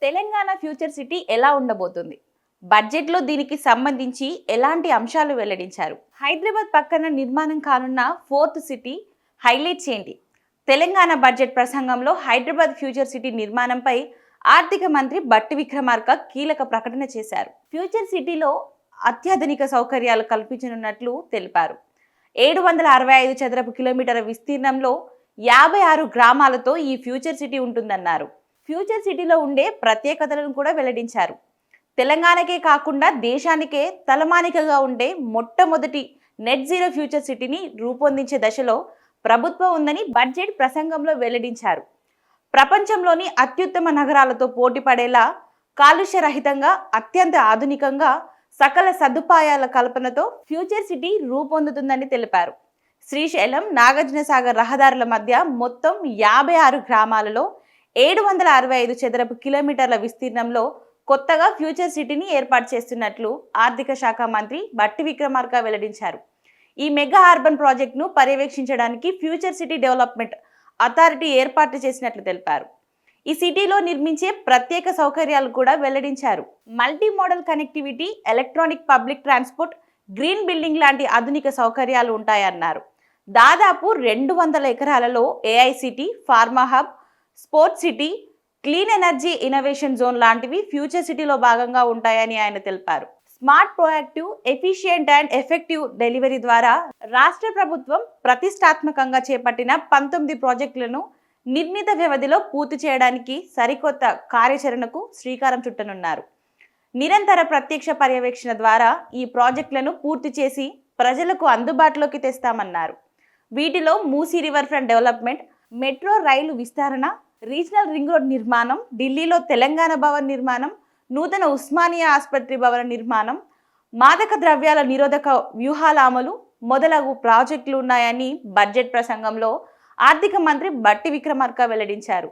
Telangana future city ఎలా ఉండబోతుంది? బడ్జెట్లో దీనికి సంబంధించి ఎలాంటి అంశాలు వెల్లడించారు? హైదరాబాద్ పక్కన నిర్మాణం కానున్న ఫోర్త్ సిటీ హైలైట్స్ ఏంటి? తెలంగాణ బడ్జెట్ ప్రసంగంలో హైదరాబాద్ ఫ్యూచర్ సిటీ నిర్మాణంపై ఆర్థిక మంత్రి బట్టి విక్రమార్క కీలక ప్రకటన చేశారు. ఫ్యూచర్ సిటీలో అత్యాధునిక సౌకర్యాలు కల్పించనున్నట్లు తెలిపారు. 765 చదరపు కిలోమీటర్ల విస్తీర్ణంలో 56 గ్రామాలతో ఈ ఫ్యూచర్ సిటీ ఉంటుందన్నారు. ఫ్యూచర్ సిటీలో ఉండే ప్రత్యేకతలను కూడా వెల్లడించారు. తెలంగాణకే కాకుండా దేశానికే తలమానికగా ఉండే మొట్టమొదటి నెట్ జీరో ఫ్యూచర్ సిటీని రూపొందించే దశలో ప్రభుత్వం ఉందని బడ్జెట్ ప్రసంగంలో వెల్లడించారు. ప్రపంచంలోని అత్యుత్తమ నగరాలతో పోటీ పడేలా కాలుష్య రహితంగా అత్యంత ఆధునికంగా సకల సదుపాయాల కల్పనతో ఫ్యూచర్ సిటీ రూపొందుతుందని తెలిపారు. శ్రీశైలం నాగార్జునసాగర్ రహదారుల మధ్య మొత్తం 56 గ్రామాలలో 765 చదరపు కిలోమీటర్ల విస్తీర్ణంలో కొత్తగా ఫ్యూచర్ సిటీని ఏర్పాటు చేస్తున్నట్లు ఆర్థిక శాఖ మంత్రి బట్టి విక్రమార్క వెల్లడించారు. ఈ మెగా అర్బన్ ప్రాజెక్టును పర్యవేక్షించడానికి ఫ్యూచర్ సిటీ డెవలప్మెంట్ అథారిటీ ఏర్పాటు చేసినట్లు తెలిపారు. ఈ సిటీలో నిర్మించే ప్రత్యేక సౌకర్యాలు కూడా వెల్లడించారు. Multi modal connectivity, electronic public transport, green building లాంటి ఆధునిక సౌకర్యాలు ఉంటాయన్నారు. దాదాపు 200 ఎకరాలలో AICTE, pharma hub, sports city, clean energy innovation zone లాంటివి ఫ్యూచర్ సిటీలో భాగంగా ఉంటాయని ఆయన తెలిపారు. Smart, proactive, efficient and effective delivery ద్వారా రాష్ట్ర ప్రభుత్వం ప్రతిష్టాత్మకంగా చేపట్టిన 19 ప్రాజెక్టులను నిర్ణీత వ్యవధిలో పూర్తి చేయడానికి సరికొత్త కార్యాచరణకు శ్రీకారం చుట్టనున్నారు. నిరంతర ప్రత్యక్ష పర్యవేక్షణ ద్వారా ఈ ప్రాజెక్టులను పూర్తి చేసి ప్రజలకు అందుబాటులోకి తెస్తామన్నారు. వీటిలో Musi river front development, metro rail విస్తరణ, రీజనల్ రింగ్ రోడ్ నిర్మాణం, ఢిల్లీలో తెలంగాణ భవన్ నిర్మాణం, నూతన ఉస్మానియా ఆసుపత్రి భవన నిర్మాణం, మాదక ద్రవ్యాల నిరోధక వ్యూహాల అమలు మొదలగు ప్రాజెక్టులు ఉన్నాయని బడ్జెట్ ప్రసంగంలో ఆర్థిక మంత్రి బట్టి విక్రమార్క వెల్లడించారు.